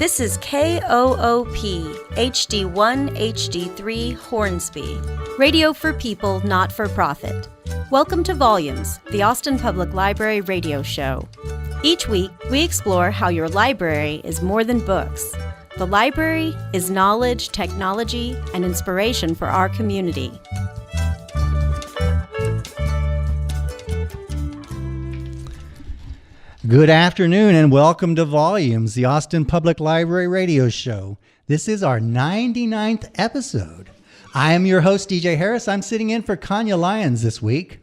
This is KOOP HD1 HD3 Hornsby, radio for people, not for profit. Welcome to Volumes, the Austin Public Library radio show. Each week, we explore how your library is more than books. The library is knowledge, technology, and inspiration for our community. Good afternoon and welcome to Volumes, the Austin Public Library radio show. This is our 99th episode. I am your host, DJ Harris. I'm sitting in for Kanya Lyons this week.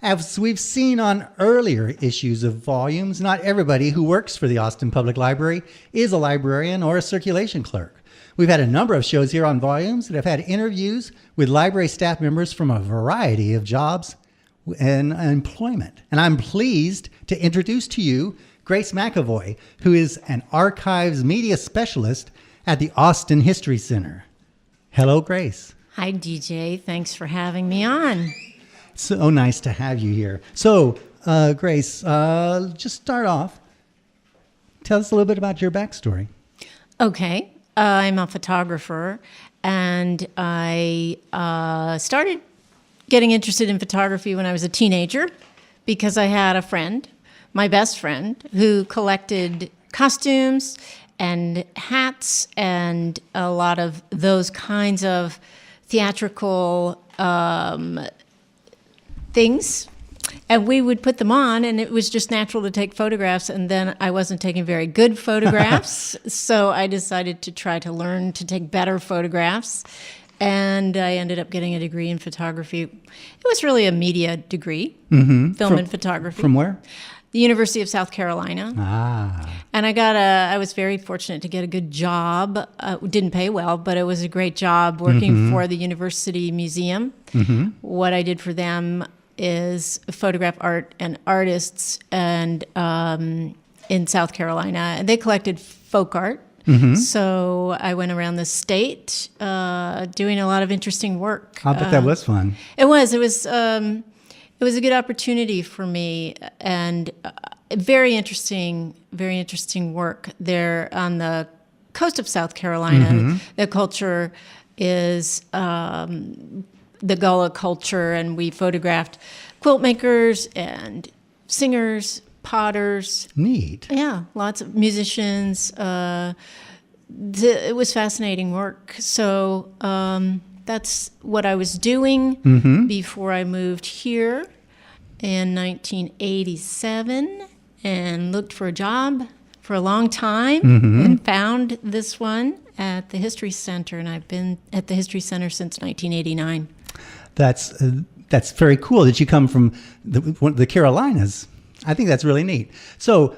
As we've seen on earlier issues of Volumes, not everybody who works for the Austin Public Library is a librarian or a circulation clerk. We've had a number of shows here on Volumes that have had interviews with library staff members from a variety of jobs and employment. And I'm pleased to introduce to you Grace McEvoy, who is an archives media specialist at the Austin History Center. Hello, Grace. Hi, DJ. Thanks for having me on. So nice to have you here. So, Grace, just start off. Tell us a little bit about your backstory. Okay. I'm a photographer, and I started getting interested in photography when I was a teenager because I had a friend, my best friend, who collected costumes and hats and a lot of those kinds of theatrical things. And we would put them on, and it was just natural to take photographs. And then I wasn't taking very good photographs, so I decided to try to learn to take better photographs. And I ended up getting a degree in photography. It was really a media degree, film and photography. From where? The University of South Carolina. And I was very fortunate to get a good job. Didn't pay well, but it was a great job working for the University Museum. What I did for them is photograph art and artists and in South Carolina. And they collected folk art. So I went around the state doing a lot of interesting work. I bet that was fun. It was a good opportunity for me, and very interesting work there on the coast of South Carolina. The culture is the Gullah culture, and we photographed quilt makers and singers, potters. Neat. Yeah, lots of musicians. It was fascinating work. So that's what I was doing before I moved here in 1987 and looked for a job for a long time and found this one at the History Center. And I've been at the History Center since 1989. That's very cool that you come from the Carolinas. I think that's really neat. So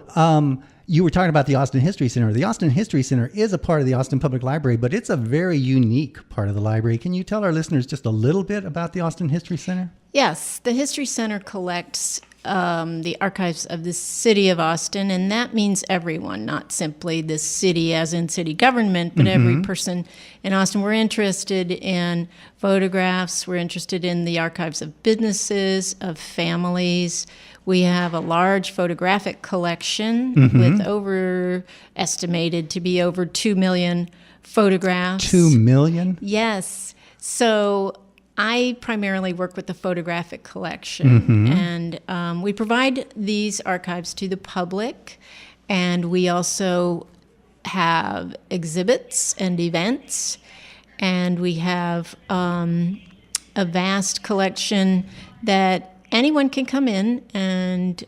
you were talking about the Austin History Center. The Austin History Center is a part of the Austin Public Library, but it's a very unique part of the library. Can you tell our listeners just a little bit about the Austin History Center? Yes, the History Center collects the archives of the city of Austin, and that means everyone, not simply the city as in city government, but every person in Austin. We're interested in photographs. We're interested in the archives of businesses, of families. We have a large photographic collection with estimated to be over 2 million photographs. 2 million? Yes. So I primarily work with the photographic collection, and we provide these archives to the public, and we also have exhibits and events, and we have a vast collection that anyone can come in and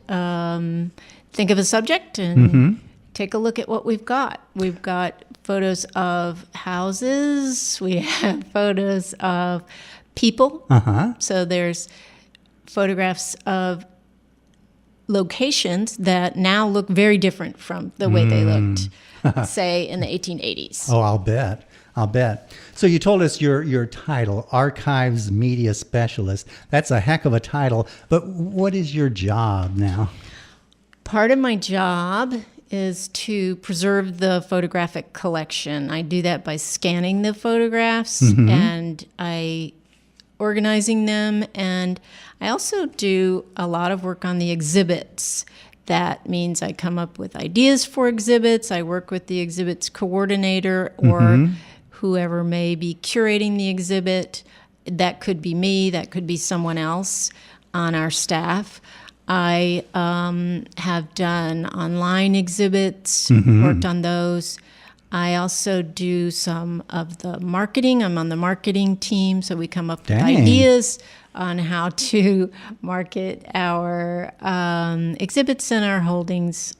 think of a subject and take a look at what we've got. We've got photos of houses. We have photos of people. So there's photographs of locations that now look very different from the way they looked, say, in the 1880s. Oh, I'll bet. So you told us your title, Archives Media Specialist. That's a heck of a title. But what is your job now? Part of my job is to preserve the photographic collection. I do that by scanning the photographs and organizing them, and I also do a lot of work on the exhibits. That means I come up with ideas for exhibits. I work with the exhibits coordinator or whoever may be curating the exhibit. That could be me. That could be someone else on our staff. I have done online exhibits, worked on those. I also do some of the marketing. I'm on the marketing team, so we come up with ideas on how to market our exhibits and our holdings.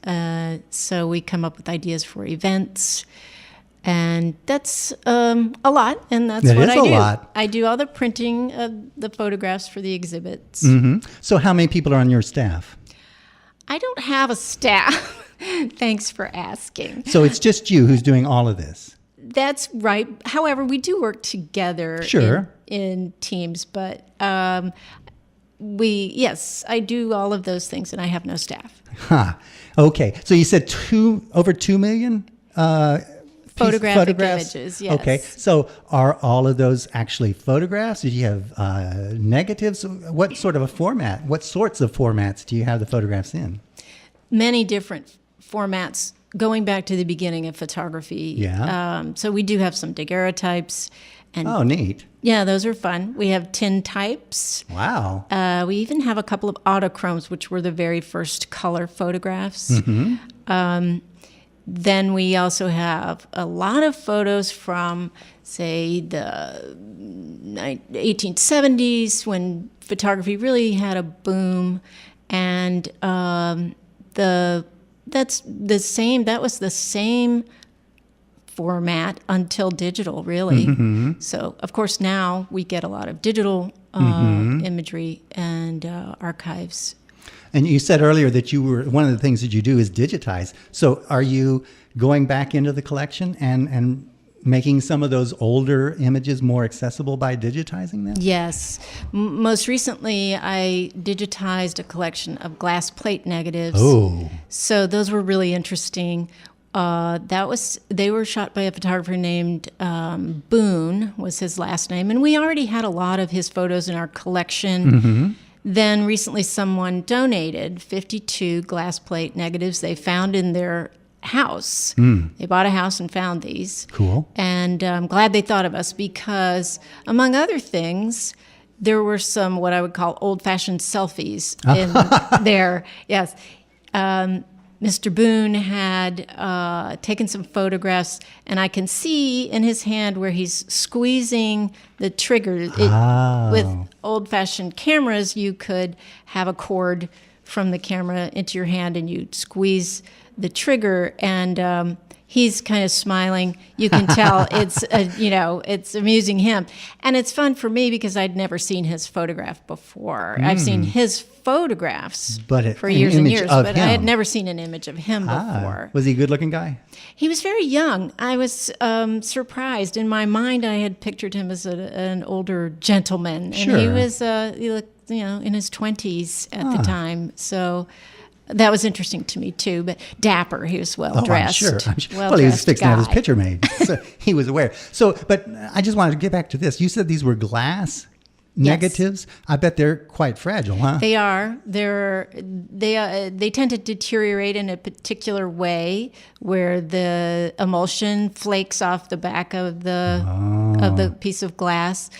So we come up with ideas for events. And that's a lot, and that's what I do. Lot. I do all the printing of the photographs for the exhibits. So how many people are on your staff? I don't have a staff. Thanks for asking. So it's just you who's doing all of this? That's right. However, we do work together in teams, but yes, I do all of those things, and I have no staff. Okay. So you said over 2 million photographic images, yes. Okay. So are all of those actually photographs? Do you have negatives? What sort of a format? What sorts of formats do you have the photographs in? Many different formats, going back to the beginning of photography. Yeah. So we do have some daguerreotypes. Oh, neat. Yeah, those are fun. We have tintypes. Wow. We even have a couple of autochromes, which were the very first color photographs. Then we also have a lot of photos from, say, the 1870s when photography really had a boom, and that was the same format until digital, really. So, of course, now we get a lot of digital imagery and archives. And you said earlier that one of the things that you do is digitize. So are you going back into the collection and making some of those older images more accessible by digitizing them? Yes. Most recently, I digitized a collection of glass plate negatives. Oh. So those were really interesting. They were shot by a photographer named Boone, was his last name. And we already had a lot of his photos in our collection. Then recently someone donated 52 glass plate negatives they found in their house. They bought a house and found these. Cool. And I'm glad they thought of us because, among other things, there were some what I would call old-fashioned selfies in there. Yes. Mr. Boone had taken some photographs, and I can see in his hand where he's squeezing the trigger. With old-fashioned cameras, you could have a cord from the camera into your hand, and you'd squeeze the trigger, and he's kind of smiling. You can tell it's amusing him. And it's fun for me because I'd never seen his photograph before. I've seen his photographs for years and years, but I had never seen an image of him before. Was he a good-looking guy? He was very young. I was surprised. In my mind, I had pictured him as an older gentleman. And he was, he looked, in his 20s at the time. So that was interesting to me, too. But dapper, he was well-dressed. I'm sure. Well, he was fixing to have his picture made, so he was aware. So, but I just wanted to get back to this. You said these were glass negatives? Yes. I bet they're quite fragile, huh? They are. They tend to deteriorate in a particular way where the emulsion flakes off the back of the piece of glass.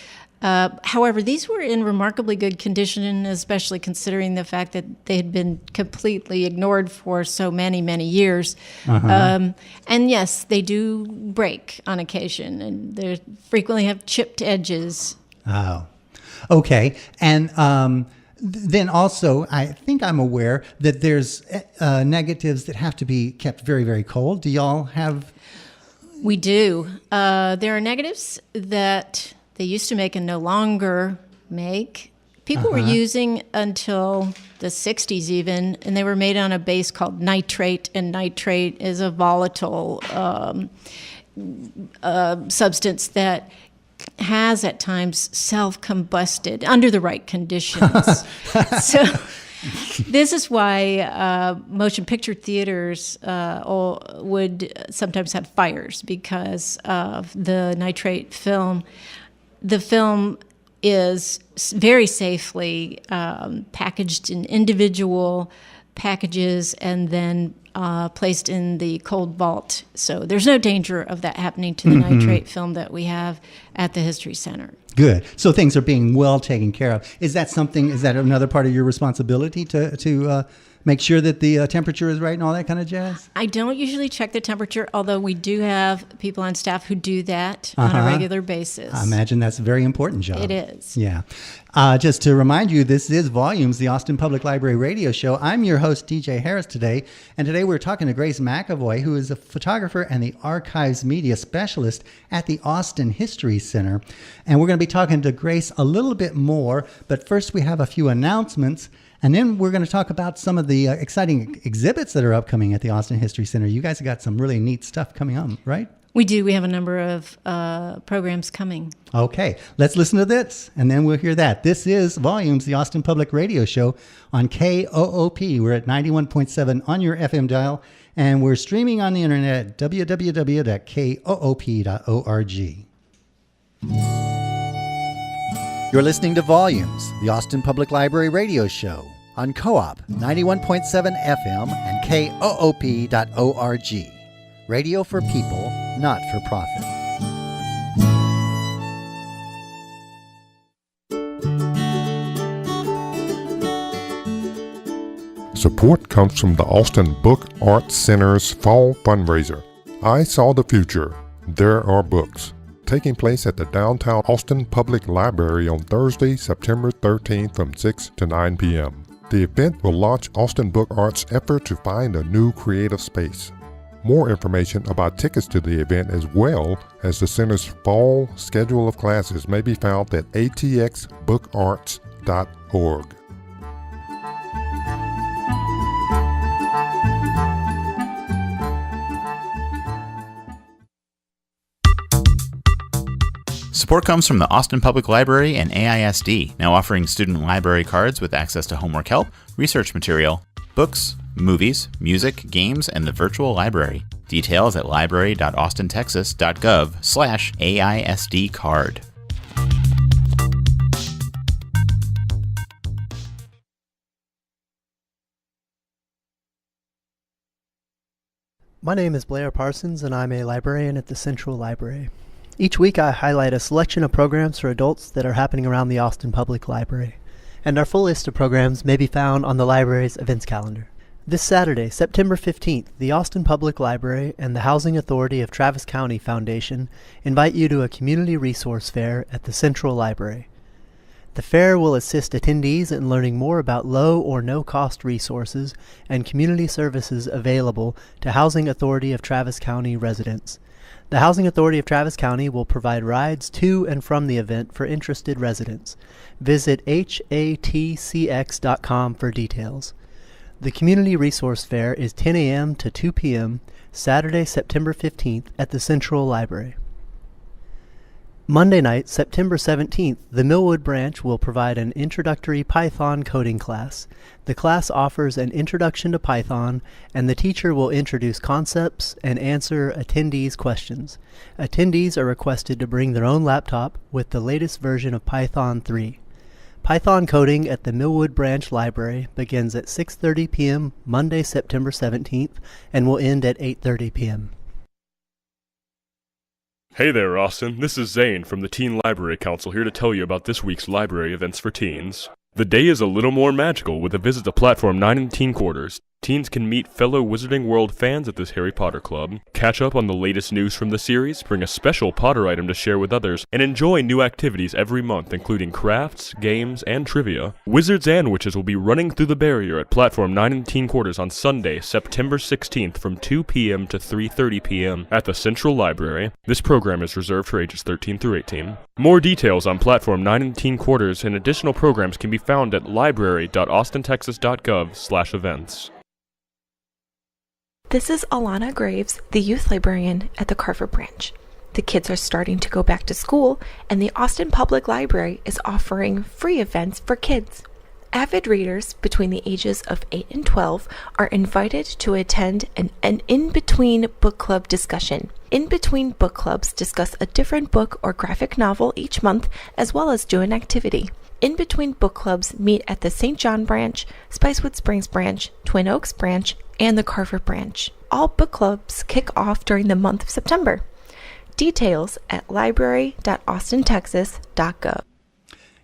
However, these were in remarkably good condition, especially considering the fact that they had been completely ignored for so many, many years. And yes, they do break on occasion, and they frequently have chipped edges. Oh, okay. And then also, I think I'm aware that there's negatives that have to be kept very, very cold. Do y'all have? We do. There are negatives that they used to make and no longer make. People were using until the 60s even, and they were made on a base called nitrate, and nitrate is a volatile substance that has at times self-combusted under the right conditions. So this is why motion picture theaters would sometimes have fires because of the nitrate film. The film is very safely packaged in individual packages and then placed in the cold vault. So there's no danger of that happening to the nitrate film that we have at the History Center. Good. So things are being well taken care of. Is that another part of your responsibility to make sure that the temperature is right and all that kind of jazz? I don't usually check the temperature, although we do have people on staff who do that on a regular basis. I imagine that's a very important job. It is. Yeah. Just to remind you, this is Volumes, the Austin Public Library radio show. I'm your host, DJ Harris, today. And today we're talking to Grace McEvoy, who is a photographer and the archives media specialist at the Austin History Center. And we're going to be talking to Grace a little bit more. But first, we have a few announcements. And then we're going to talk about some of the exciting exhibits that are upcoming at the Austin History Center. You guys have got some really neat stuff coming on, right? We do. We have a number of programs coming. Okay, let's listen to this, and then we'll hear that. This is Volumes, the Austin Public Radio Show on KOOP. We're at 91.7 on your FM dial, and we're streaming on the internet at www.koop.org. You're listening to Volumes, the Austin Public Library Radio Show on Co-op 91.7 FM and KOOP.org. Radio for people, not for profit. Support comes from the Austin Book Arts Center's Fall Fundraiser. I Saw the Future. There Are Books. Taking place at the downtown Austin Public Library on Thursday, September 13th from 6 to 9 p.m. The event will launch Austin Book Art's effort to find a new creative space. More information about tickets to the event as well as the center's fall schedule of classes may be found at atxbookarts.org. Support comes from the Austin Public Library and AISD, now offering student library cards with access to homework help, research material, books, movies, music, games, and the virtual library. Details at library.austintexas.gov/AISD card. My name is Blair Parsons, and I'm a librarian at the Central Library. Each week I highlight a selection of programs for adults that are happening around the Austin Public Library, and our full list of programs may be found on the library's events calendar. This Saturday, September 15th, the Austin Public Library and the Housing Authority of Travis County Foundation invite you to a community resource fair at the Central Library. The fair will assist attendees in learning more about low or no-cost resources and community services available to Housing Authority of Travis County residents. The Housing Authority of Travis County will provide rides to and from the event for interested residents. Visit hatcx.com for details. The Community Resource Fair is 10 a.m. to 2 p.m. Saturday, September 15th at the Central Library. Monday night, September 17th, the Millwood branch will provide an introductory Python coding class. The class offers an introduction to Python, and the teacher will introduce concepts and answer attendees' questions. Attendees are requested to bring their own laptop with the latest version of Python 3. Python coding at the Millwood Branch Library begins at 6:30 p.m. Monday, September 17th, and will end at 8:30 p.m. Hey there, Austin. This is Zane from the Teen Library Council here to tell you about this week's library events for teens. The day is a little more magical with a visit to Platform 9 in Teen Quarters. Teens can meet fellow Wizarding World fans at this Harry Potter club, catch up on the latest news from the series, bring a special Potter item to share with others, and enjoy new activities every month, including crafts, games, and trivia. Wizards and Witches will be running through the barrier at Platform 9 in Teen Quarters on Sunday, September 16th from 2 p.m. to 3:30 p.m. at the Central Library. This program is reserved for ages 13 through 18. More details on Platform 9 in Teen Quarters and additional programs can be found at library.austintexas.gov/events. This is Alana Graves, the youth librarian at the Carver branch. The kids are starting to go back to school, and the Austin Public Library is offering free events for kids. Avid readers between the ages of 8 and 12 are invited to attend an in-between book club discussion. In-between book clubs discuss a different book or graphic novel each month, as well as do an activity. In between book clubs meet at the St. John branch, Spicewood Springs branch, Twin Oaks branch, and the Carver branch. All book clubs kick off during the month of September. Details at library.austintexas.gov.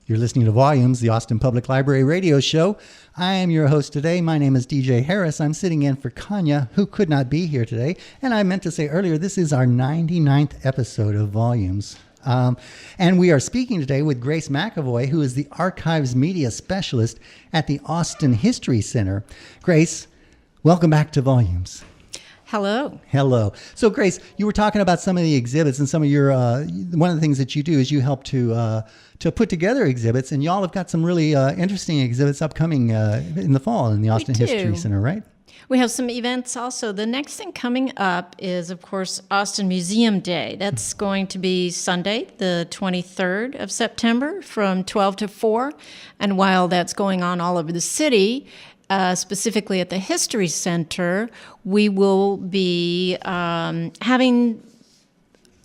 You're listening to Volumes, the Austin Public Library radio show. I am your host today. My name is DJ Harris. I'm sitting in for Kanya, who could not be here today. And I meant to say earlier, this is our 99th episode of Volumes. And we are speaking today with Grace McEvoy, who is the Archives Media Specialist at the Austin History Center. Grace, welcome back to Volumes. Hello. Hello. So, Grace, you were talking about some of the exhibits and some of your, one of the things that you do is you help to put together exhibits, and y'all have got some really interesting exhibits upcoming in the fall in the Austin History Center, right? We have some events also. The next thing coming up is, of course, Austin Museum Day. That's going to be Sunday, the 23rd of September from 12 to 4. And while that's going on all over the city, specifically at the History Center, we will be having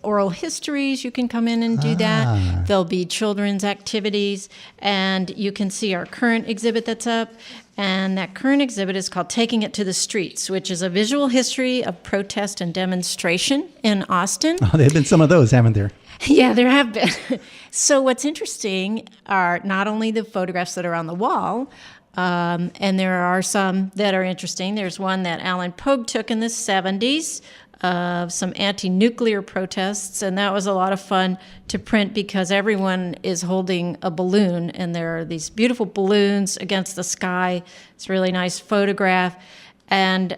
oral histories. You can come in and do that. There'll be children's activities, and you can see our current exhibit that's up. And that current exhibit is called Taking It to the Streets, which is a visual history of protest and demonstration in Austin. Oh, there have been some of those, haven't there? Yeah, there have been. So what's interesting are not only the photographs that are on the wall, and there are some that are interesting. There's one that Alan Pogue took in the 70s of some anti-nuclear protests, and that was a lot of fun to print because everyone is holding a balloon, and there are these beautiful balloons against the sky. It's a really nice photograph. And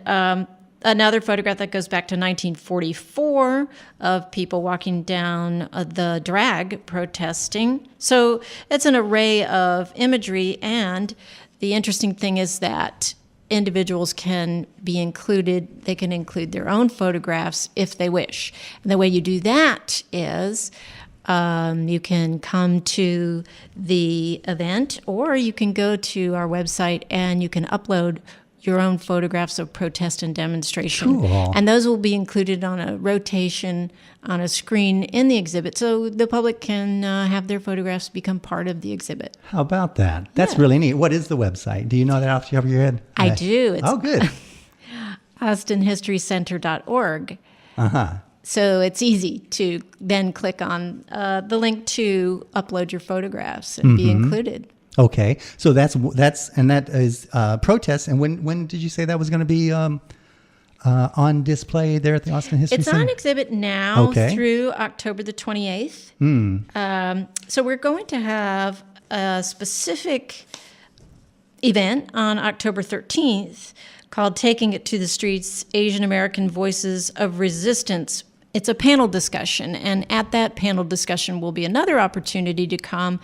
another photograph that goes back to 1944 of people walking down the drag protesting. So it's an array of imagery, and the interesting thing is that individuals can be included. They can include their own photographs if they wish. And the way you do that is you can come to the event, or you can go to our website and you can upload your own photographs of protest and demonstration. Cool. And those will be included on a rotation on a screen in the exhibit, so the public can have their photographs become part of the exhibit. How about that? That's really neat. What is the website? Do you know that off the top of your head? I do. It's good. AustinHistoryCenter.org. So it's easy to then click on the link to upload your photographs and be included. Okay, so that is protest. And when did you say that was going to be on display there at the Austin History Center? It's on exhibit now through October the 28th. So we're going to have a specific event on October 13th called Taking It to the Streets, Asian American Voices of Resistance. It's a panel discussion, and at that panel discussion will be another opportunity to come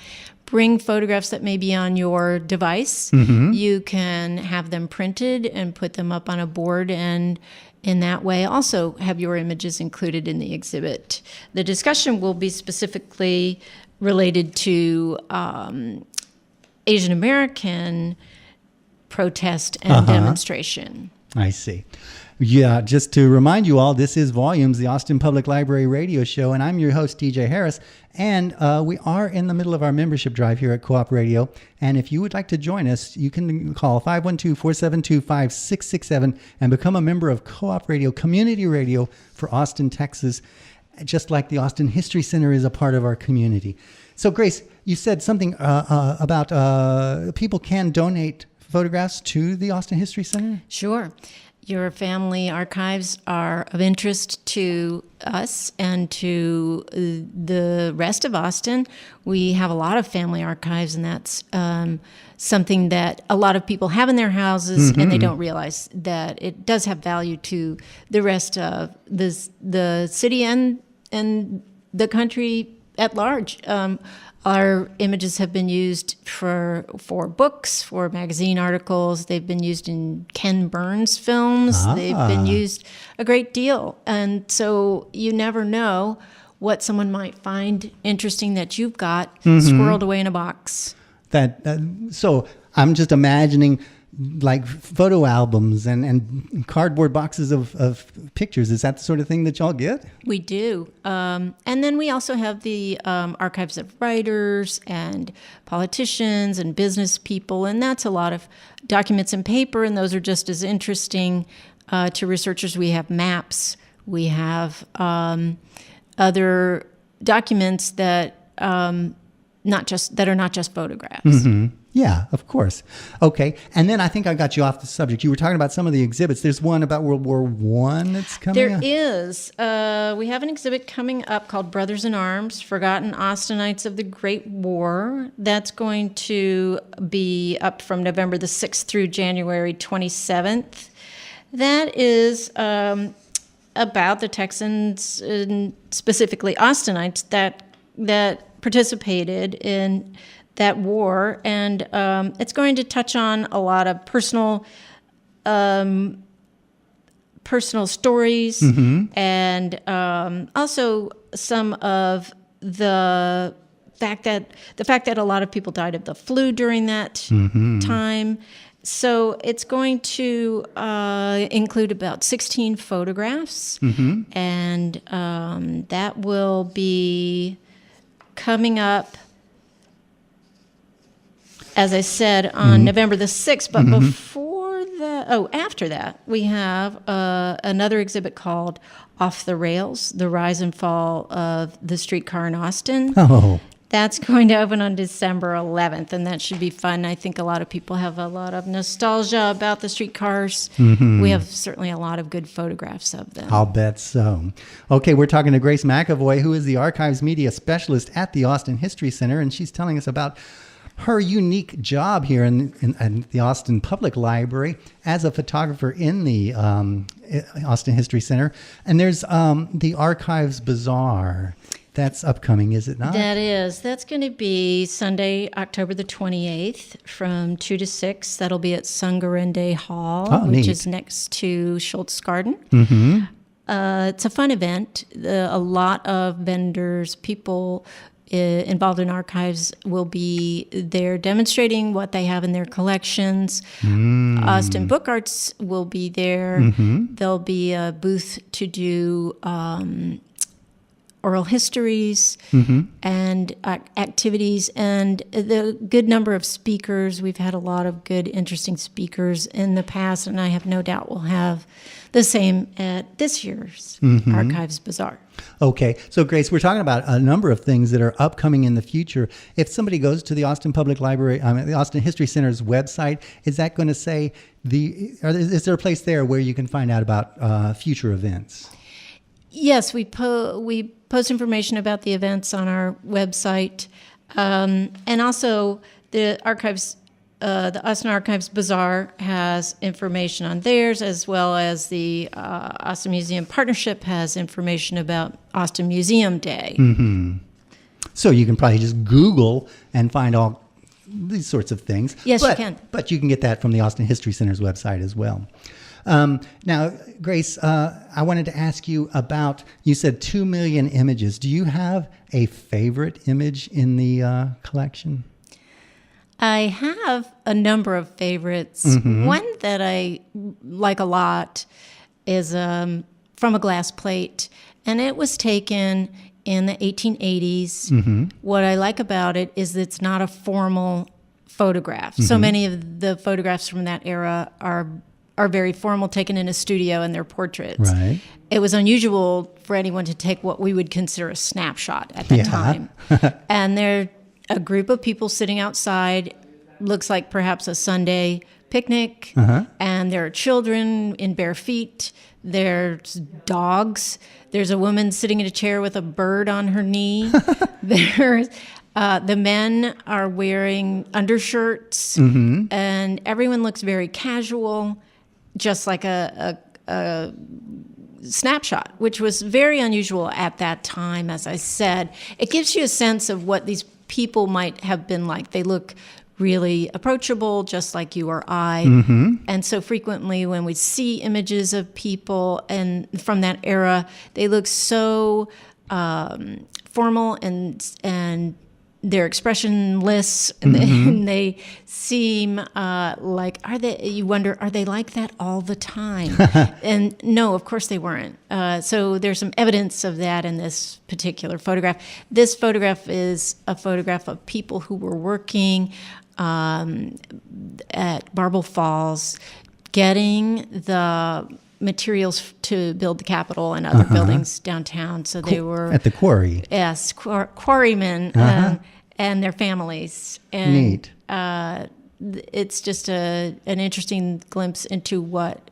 bring photographs that may be on your device. You can have them printed and put them up on a board, and in that way also have your images included in the exhibit. The discussion will be specifically related to Asian American protest and demonstration. I see. Yeah, just to remind you all, this is Volumes, the Austin Public Library radio show, and I'm your host, DJ Harris, and we are in the middle of our membership drive here at Co-op Radio, and if you would like to join us, you can call 512-472-5667 and become a member of Co-op Radio, community radio for Austin, Texas, just like the Austin History Center is a part of our community. So, Grace, you said something about people can donate photographs to the Austin History Center? Sure. Your family archives are of interest to us and to the rest of Austin. We have a lot of family archives, and that's something that a lot of people have in their houses, and they don't realize that it does have value to the rest of the city and the country at large. Our images have been used for books, for magazine articles. They've been used in Ken Burns films. They've been used a great deal. And so you never know what someone might find interesting that you've got squirreled away in a box. So I'm just imagining like photo albums and cardboard boxes of pictures. Is that the sort of thing that y'all get? We do. And then we also have the archives of writers and politicians and business people, and that's a lot of documents in paper, and those are just as interesting to researchers. We have maps. We have other documents that are not just photographs. Mm-hmm. Yeah, of course. Okay, and then I think I got you off the subject. You were talking about some of the exhibits. There's one about World War I that's coming There up. is. We have an exhibit coming up called Brothers in Arms, Forgotten Austinites of the Great War. That's going to be up from November the 6th through January 27th. That is about the Texans, and specifically Austinites, that participated in that war, and it's going to touch on a lot of personal stories, and also some of the fact that a lot of people died of the flu during that time. So it's going to include about 16 photographs, and that will be coming up, as I said, on November the 6th. But after that, we have another exhibit called Off the Rails, The Rise and Fall of the Streetcar in Austin. Oh. That's going to open on December 11th, and that should be fun. I think a lot of people have a lot of nostalgia about the streetcars. We have certainly a lot of good photographs of them. I'll bet so. Okay, we're talking to Grace McEvoy, who is the Archives Media Specialist at the Austin History Center, and she's telling us about her unique job here in the Austin Public Library as a photographer in the Austin History Center. And there's the Archives Bazaar. That's upcoming, is it not? That is. That's going to be Sunday, October the 28th from 2 to 6. That'll be at Sungarende Hall, which is next to Schultz Garden. It's a fun event. A lot of vendors, people involved in archives will be there demonstrating what they have in their collections. Austin Book Arts will be there. There'll be a booth to do oral histories and activities, and the good number of speakers. We've had a lot of good, interesting speakers in the past, and I have no doubt we'll have the same at this year's Archives Bazaar. Okay, so Grace, we're talking about a number of things that are upcoming in the future. If somebody goes to the Austin Public Library, the Austin History Center's website, is that going to say is there a place there where you can find out about future events? Yes, we post information about the events on our website, and also the archives. The Austin Archives Bazaar has information on theirs, as well as the Austin Museum Partnership has information about Austin Museum Day. So you can probably just Google and find all these sorts of things. Yes, you can. But you can get that from the Austin History Center's website as well. Now, Grace, I wanted to ask you about, you said 2 million images. Do you have a favorite image in the collection? I have a number of favorites. One that I like a lot is from a glass plate, and it was taken in the 1880s. What I like about it is that it's not a formal photograph. So many of the photographs from that era are very formal, taken in a studio, and they're portraits. Right. It was unusual for anyone to take what we would consider a snapshot at that time. And they're a group of people sitting outside, looks like perhaps a Sunday picnic, and there are children in bare feet. There's dogs. There's a woman sitting in a chair with a bird on her knee. There's the men are wearing undershirts, and everyone looks very casual, just like a snapshot, which was very unusual at that time. As I said, it gives you a sense of what these people might have been like. They look really approachable, just like you or I. And so frequently when we see images of people and from that era, they look so formal and they're expressionless, and they seem like, you wonder, are they like that all the time? And no, of course they weren't. So there's some evidence of that in this particular photograph. This photograph is a photograph of people who were working at Marble Falls, getting the materials to build the Capitol and other buildings downtown. So they were at the quarry. Yes, quarrymen and their families. And, Neat. It's just an interesting glimpse into what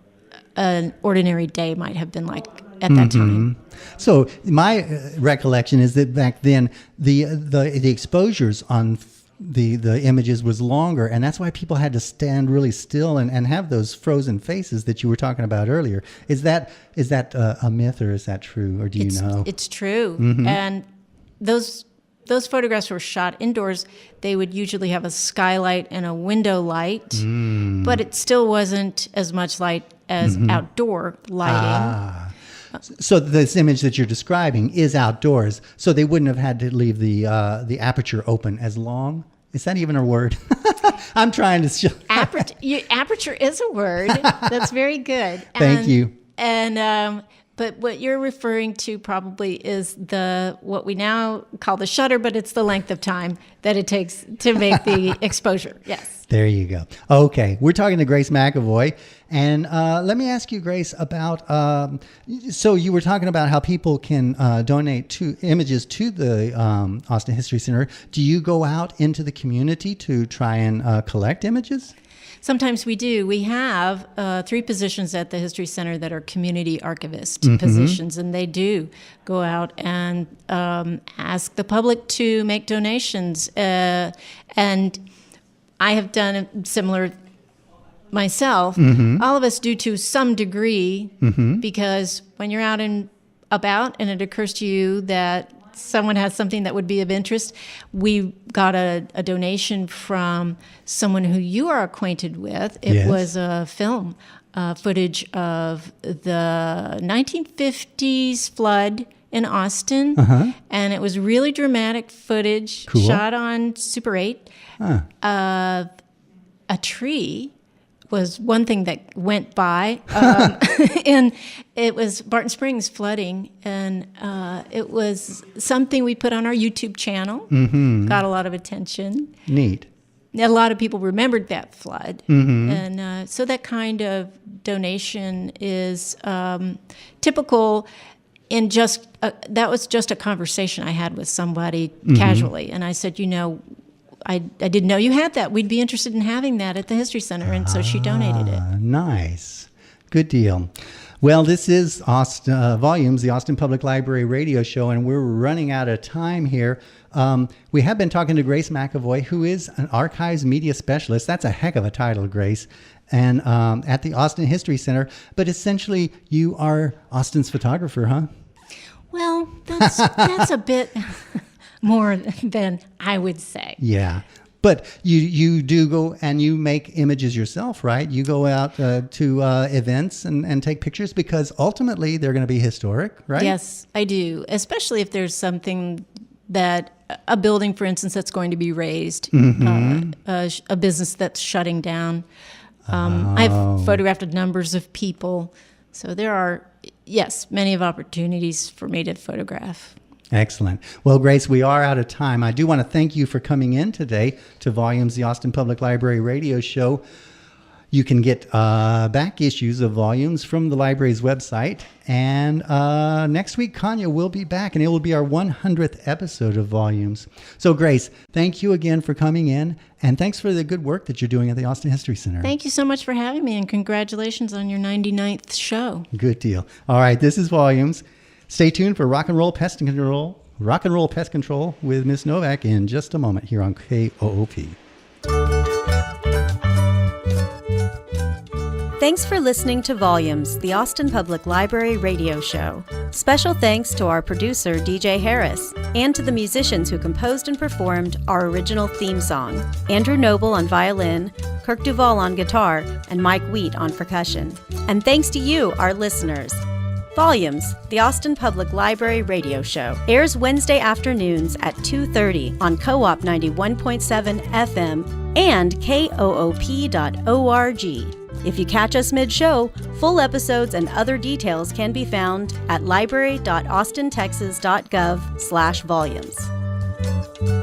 an ordinary day might have been like at that time. So my recollection is that back then the exposures on the images was longer, and that's why people had to stand really still and have those frozen faces that you were talking about earlier. Is that a myth, or is that true, or do you know? It's true. And those photographs were shot indoors. They would usually have a skylight and a window light, but it still wasn't as much light as outdoor lighting. So this image that you're describing is outdoors, so they wouldn't have had to leave the aperture open as long. Is that even a word? I'm trying to show. Aperture is a word. That's very good. Thank you. And but what you're referring to probably is what we now call the shutter, but it's the length of time that it takes to make the exposure. Yes. There you go. Okay, we're talking to Grace McEvoy, and let me ask you, Grace, about. So you were talking about how people can donate images to the Austin History Center. Do you go out into the community to try and collect images? Sometimes we do. We have 3 positions at the History Center that are community archivist positions, and they do go out and ask the public to make donations. And I have done similar myself. All of us do to some degree, because when you're out and about and it occurs to you that someone has something that would be of interest. We got a donation from someone who you are acquainted with. It was a film footage of the 1950s flood in Austin, and it was really dramatic footage shot on Super 8. A tree was one thing that went by, and it was Barton Springs flooding, and it was something we put on our YouTube channel. Got a lot of attention. Neat. A lot of people remembered that flood, and so that kind of donation is typical. In just that was just a conversation I had with somebody casually, and I said, I didn't know you had that. We'd be interested in having that at the History Center, and so she donated it. Nice. Good deal. Well, this is Volumes, the Austin Public Library radio show, and we're running out of time here. We have been talking to Grace McEvoy, who is an archives media specialist. That's a heck of a title, Grace. And at the Austin History Center. But essentially, you are Austin's photographer, huh? Well, that's a bit more than I would say. Yeah. But you do go and you make images yourself, right? You go out to events and take pictures, because ultimately they're going to be historic, right? Yes, I do. Especially if there's something a building, for instance, that's going to be razed, a business that's shutting down. I've photographed numbers of people. So there are, many of opportunities for me to photograph. Excellent. Well, Grace, we are out of time. I do want to thank you for coming in today to Volumes, the Austin Public Library radio show. You can get back issues of Volumes from the library's website. And next week, Kanya will be back, and it will be our 100th episode of Volumes. So, Grace, thank you again for coming in, and thanks for the good work that you're doing at the Austin History Center. Thank you so much for having me, and congratulations on your 99th show. Good deal. All right, this is Volumes. Stay tuned for Rock and Roll Pest Control with Miss Novak in just a moment here on KOOP. Thanks for listening to Volumes, the Austin Public Library radio show. Special thanks to our producer, DJ Harris, and to the musicians who composed and performed our original theme song, Andrew Noble on violin, Kirk Duvall on guitar, and Mike Wheat on percussion. And thanks to you, our listeners. Volumes, the Austin Public Library radio show, airs Wednesday afternoons at 2:30 on Co-op 91.7 FM and koop.org. If you catch us mid-show, full episodes and other details can be found at library.austintexas.gov/volumes.